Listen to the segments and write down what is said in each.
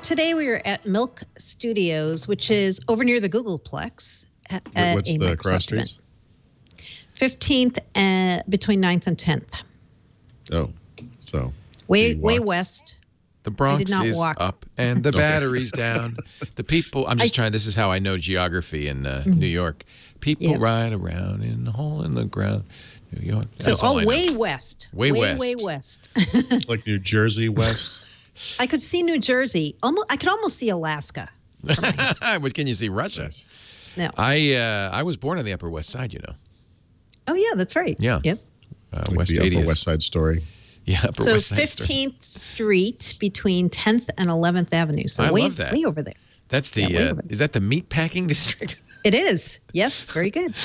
today we were at Milk Studios, which is over near the Googleplex. What's the cross streets? 15th between 9th and 10th. Oh, so way west. The Bronx is walk. up and the battery's down. The people, I'm just trying, this is how I know geography in New York. People ride around in the hole in the ground, New York. That's all way west. Way west. Way west. Like New Jersey west? I could see New Jersey. I could almost see Alaska. But can you see Russia? Yes. No. I was born on the Upper West Side, you know. Oh, yeah, that's right. Yeah. Yep. Like West the 80th. Upper West Side Story. Yeah, Upper West Side Story. 15th Street between 10th and 11th Avenue. So I way, love that. way over there. That's the, is that the meatpacking district? It is. Yes, very good.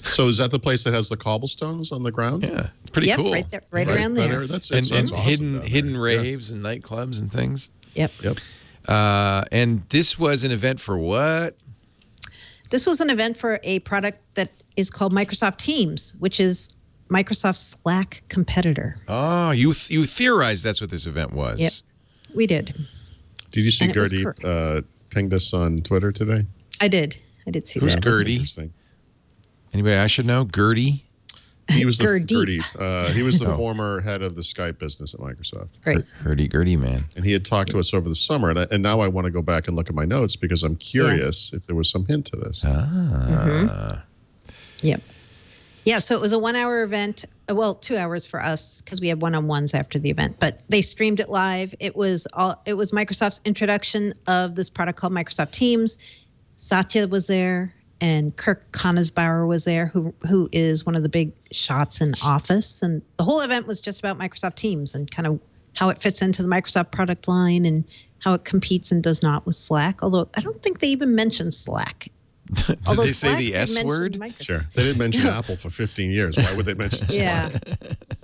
So is that the place that has the cobblestones on the ground? Yeah, it's pretty cool. Right there, right around there. That's and awesome hidden raves and nightclubs and things. Yep. And this was an event for what? This was an event for a product that is called Microsoft Teams, which is Microsoft's Slack competitor. Oh, you theorized that's what this event was. Yep, we did. Did you see Gertie pinged us on Twitter today? I did see Who's that. Gertie? Anybody I should know? Gertie? He was Gertie. He was the former head of the Skype business at Microsoft. Right. Gertie, man. And he had talked to us over the summer, and now I want to go back and look at my notes because I'm curious if there was some hint to this. Yep. Yeah, so it was a 1-hour event. Well, 2 hours for us because we had one-on-ones after the event. But they streamed it live. It was Microsoft's introduction of this product called Microsoft Teams. Satya was there, and Kirk Koenigsbauer was there, who is one of the big shots in Office. And the whole event was just about Microsoft Teams and kind of how it fits into the Microsoft product line and how it competes and does not with Slack. Although I don't think they even mentioned Slack. Did they say the S word? Sure. They didn't mention Apple for 15 years. Why would they mention Slack? Yeah.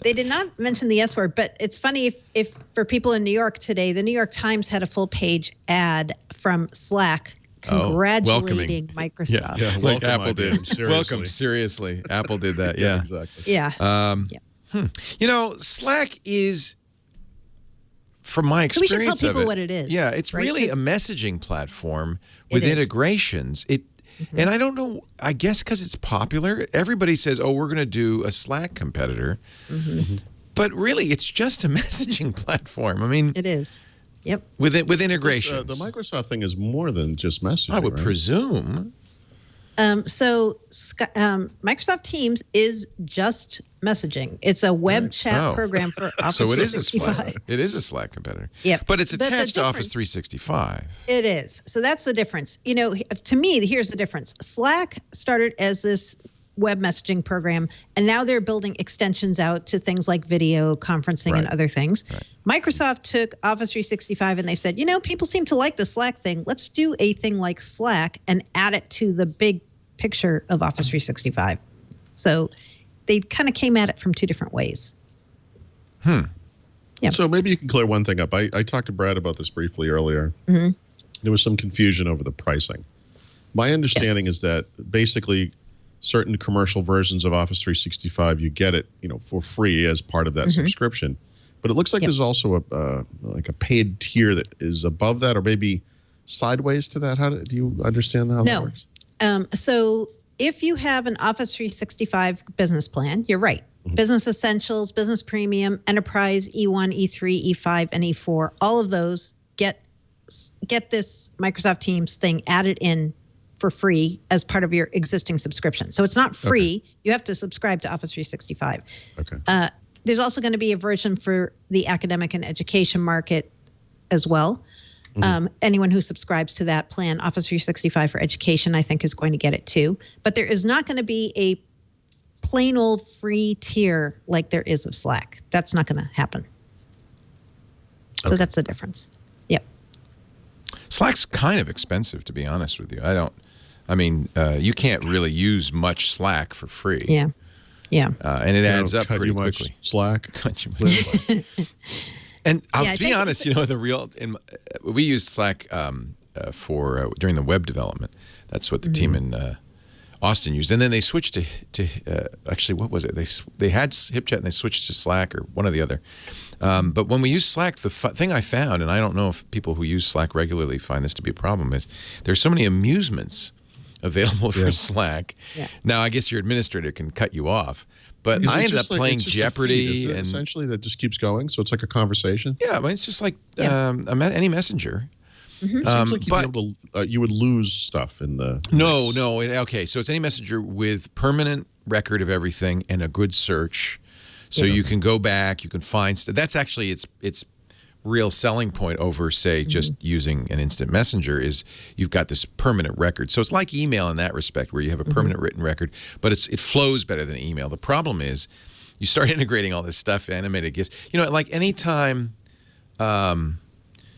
They did not mention the S word, but it's funny if for people in New York today, the New York Times had a full page ad from Slack congratulating Microsoft. Yeah, like Apple did. Welcome, seriously. Apple did that, yeah. Exactly. Yeah. You know, Slack is, from my experience we should tell people of it, what it is. Yeah, it's right? really a messaging platform with integrations. And I don't know, I guess because it's popular, everybody says, oh, we're going to do a Slack competitor. But really, it's just a messaging platform. I mean, it is. Yep. With integrations. The Microsoft thing is more than just messaging. I would presume. Microsoft Teams is just messaging. It's a web chat program for Office 365. So it is a Slack. It is a Slack competitor. Yep. But it's attached to Office 365. It is. So that's the difference. You know, to me, here's the difference. Slack started as this web messaging program, and now they're building extensions out to things like video conferencing and other things. Microsoft took Office 365 and they said, you know, people seem to like the Slack thing. Let's do a thing like Slack and add it to the big picture of Office 365. So they kind of came at it from two different ways. Yeah. So maybe you can clear one thing up. I talked to Brad about this briefly earlier. There was some confusion over the pricing. My understanding is that basically certain commercial versions of Office 365, you get it, for free as part of that subscription. But it looks like there's also a paid tier that is above that, or maybe sideways to that. Do you understand how that works? So if you have an Office 365 business plan, you're right. Business Essentials, Business Premium, Enterprise, E1, E3, E5, and E4, all of those get this Microsoft Teams thing added in for free as part of your existing subscription. So it's not free. You have to subscribe to Office 365. Okay. There's also going to be a version for the academic and education market as well. Anyone who subscribes to that plan, Office 365 for education, I think is going to get it too. But there is not going to be a plain old free tier like there is of Slack. That's not going to happen. So that's the difference. Yep. Slack's kind of expensive, to be honest with you. You can't really use much Slack for free. Yeah. And it adds up pretty quickly. Slack. And to be honest, we used Slack for during the web development. That's what the team in Austin used, and then they switched to actually, what was it? They had HipChat and they switched to Slack or one or the other. But when we use Slack, the thing I found, and I don't know if people who use Slack regularly find this to be a problem, is there's so many amusements available for Slack. Yeah. Now, I guess your administrator can cut you off. But I ended up playing Jeopardy, and essentially that just keeps going. So it's like a conversation. Yeah, I mean, it's just like any messenger. Seems like you would lose stuff in the. No. Okay, so it's any messenger with permanent record of everything and a good search, so you can go back, you can find stuff. That's actually its real selling point over, say, just using an instant messenger is you've got this permanent record. So it's like email in that respect, where you have a permanent written record, but it flows better than email. The problem is, you start integrating all this stuff, animated GIFs. You know, like anytime.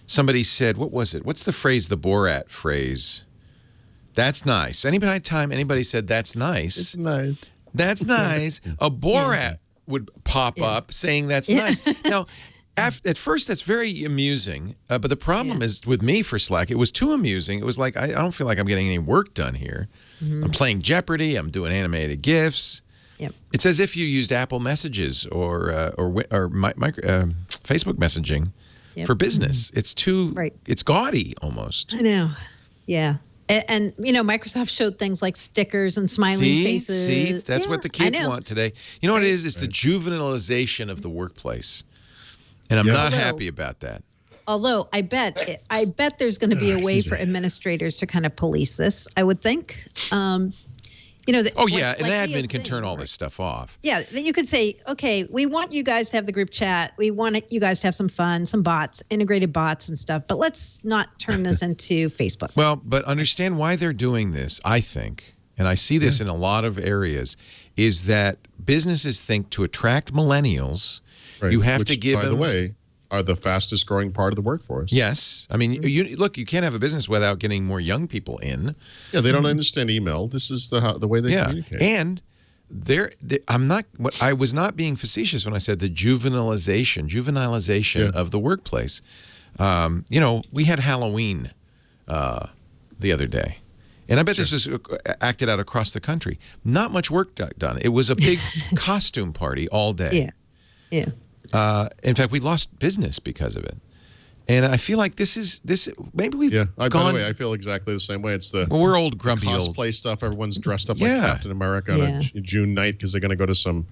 Somebody said, what was it? What's the phrase, the Borat phrase? That's nice. Anytime anybody said, that's nice. It's nice. That's nice. A Borat would pop up saying that's nice. Now, at first, that's very amusing. But the problem is with me for Slack, it was too amusing. It was like, I don't feel like I'm getting any work done here. I'm playing Jeopardy. I'm doing animated GIFs. Yep. It's as if you used Apple Messages or Facebook messaging. For business. It's too, it's gaudy almost. I know. Yeah. And you know, Microsoft showed things like stickers and smiling faces. See, that's what the kids want today. You know what it is? It's the juvenilization of the workplace. And I'm not happy about that. Although I bet there's going to be a way for administrators to kind of police this, I would think. You know, and admin can turn all this stuff off. Yeah, you could say, okay, we want you guys to have the group chat. We want you guys to have some fun, some bots, integrated bots and stuff. But let's not turn this into Facebook. Well, but understand why they're doing this, I think, and I see this in a lot of areas, is that businesses think to attract millennials, you have to give them... By the way, are the fastest growing part of the workforce. Yes. I mean, you can't have a business without getting more young people in. Yeah, they don't understand email. This is the way they communicate. And I was not being facetious when I said the juvenilization of the workplace. You know, we had Halloween the other day. And I bet this was acted out across the country. Not much work done. It was a big costume party all day. Yeah. In fact, we lost business because of it. And I feel like this maybe we've gone... by the way, I feel exactly the same way. It's we're old, grumpy cosplay stuff. Everyone's dressed up like Captain America on a June night because they're going to go to some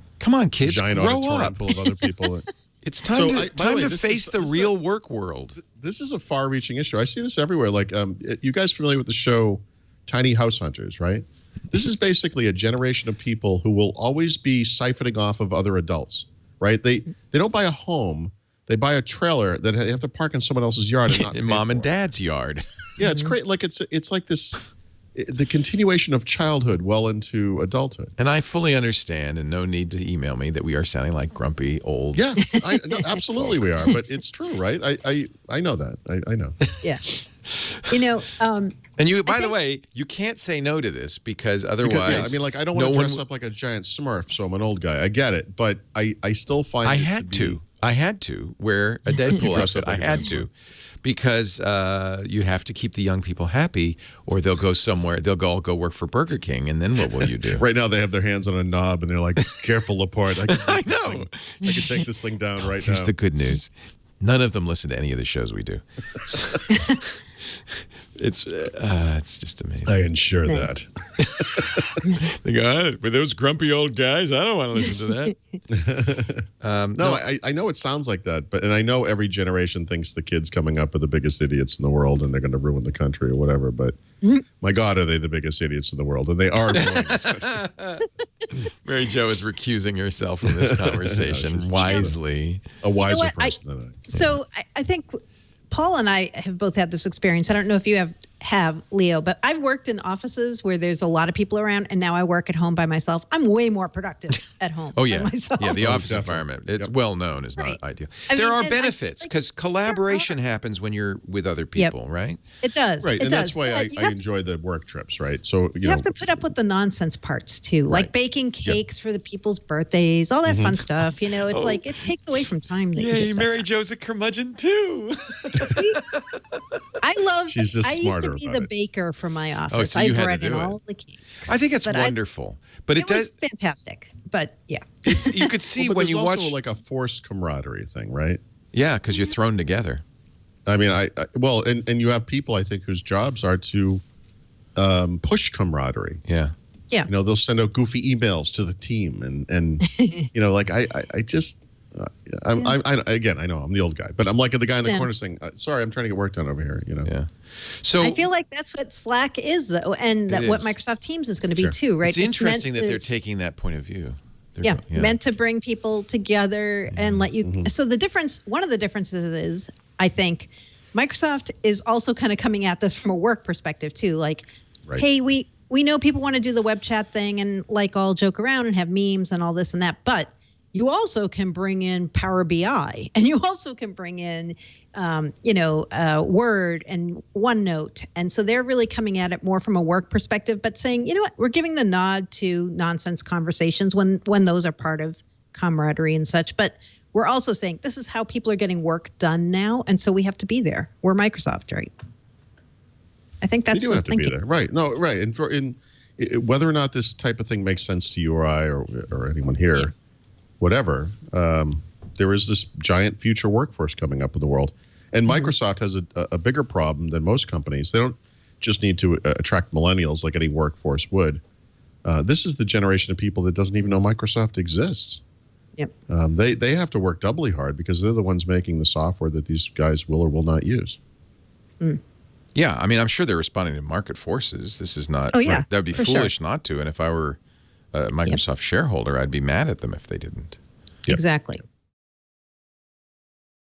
kids, giant auditorium full of other people. It's time to face the real work world. This is a far-reaching issue. I see this everywhere. Like, you guys familiar with the show Tiny House Hunters, right? This is basically a generation of people who will always be siphoning off of other adults. Right? They don't buy a home. They buy a trailer that they have to park in someone else's yard and not in mom and dad's yard. Yeah, it's great. Like it's like this, the continuation of childhood well into adulthood. And I fully understand, and no need to email me that we are sounding like grumpy old. Yeah, absolutely we are. But it's true, right? I know that. I know. Yeah. You know. And you, by the way, you can't say no to this because otherwise, I mean, like I don't want to dress up like a giant Smurf, so I'm an old guy. I get it, but I still find I had to wear a Deadpool outfit. I had to, because you have to keep the young people happy, or they'll go somewhere. They'll all go work for Burger King, and then what will you do? Right now, they have their hands on a knob, and they're like, "Careful, Laporte! I know. I can take this thing down right now." Here's the good news: none of them listen to any of the shows we do. So, it's just amazing. I ensure that. They go, with those grumpy old guys, I don't want to listen to that. I know it sounds like that, and I know every generation thinks the kids coming up are the biggest idiots in the world and they're going to ruin the country or whatever. But my God, are they the biggest idiots in the world? And they are ruining this country. Mary Jo is recusing herself from this conversation wisely. A wiser person than I. So I think Paul and I have both had this experience. I don't know if you have, Leo, but I've worked in offices where there's a lot of people around, and now I work at home by myself. I'm way more productive at home by myself. Yeah, the office environment, it's well known, is not ideal. There are benefits, because collaboration happens when you're with other people, right? It does. Right, and that's why I enjoy the work trips, right? So you have to put up with the nonsense parts, too, like baking cakes for the people's birthdays, all that fun stuff. You know, it's like it takes away from time. Yay, Mary Jo's a curmudgeon, too. I love She's just I used smarter to be about the it. baker for my office. so you I had to bread do in it. all the cakes. I think it's But wonderful, but it was fantastic. But yeah, you could see But when there's you also watch, like a forced camaraderie thing, right? yeah, because you're thrown together. I mean, well, and you have people, I think, whose jobs are to push camaraderie. Yeah. yeah. You know, they'll send out goofy emails to the team, and you know, like I just, again, I know I'm the old guy, but I'm like the guy in the corner saying, "Sorry, I'm trying to get work done over here." You know. Yeah. So I feel like that's what Slack is, though, and that what Microsoft Teams is going to be too, right? It's interesting that they're taking that point of view. Meant to bring people together and let you. So the difference, one of the differences is, I think, Microsoft is also kind of coming at this from a work perspective too. Like, hey, we know people want to do the web chat thing and like all joke around and have memes and all this and that, but you also can bring in Power BI, and you also can bring in, Word and OneNote. And so they're really coming at it more from a work perspective, but saying, you know what, we're giving the nod to nonsense conversations when those are part of camaraderie and such. But we're also saying this is how people are getting work done now, and so we have to be there. We're Microsoft, right? I think that's you do have to be there, right? No, right. And whether or not this type of thing makes sense to you or I or anyone here. Whatever, there is this giant future workforce coming up in the world. And Microsoft has a bigger problem than most companies. They don't just need to attract millennials like any workforce would. This is the generation of people that doesn't even know Microsoft exists. Yep. They have to work doubly hard because they're the ones making the software that these guys will or will not use. Yeah, I mean, I'm sure they're responding to market forces. This is not. That would be foolish not to. And if I were a Microsoft shareholder, I'd be mad at them if they didn't. Exactly.